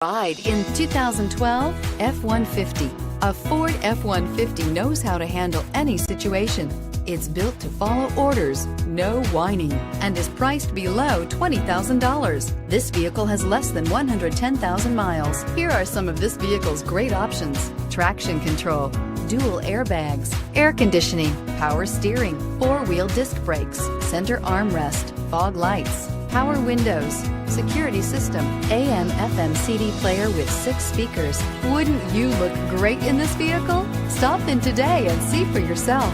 Ride in 2012 F-150. A Ford F-150 knows how to handle any situation. It's built to follow orders, no whining, and is priced below $20,000. This vehicle has less than 110,000 miles. Here are some of this vehicle's great options: traction control, dual airbags, air conditioning, power steering, four-wheel disc brakes, center armrest, fog lights, power windows, security system, AM/FM CD player with 6 speakers. Wouldn't you look great in this vehicle? Stop in today and see for yourself.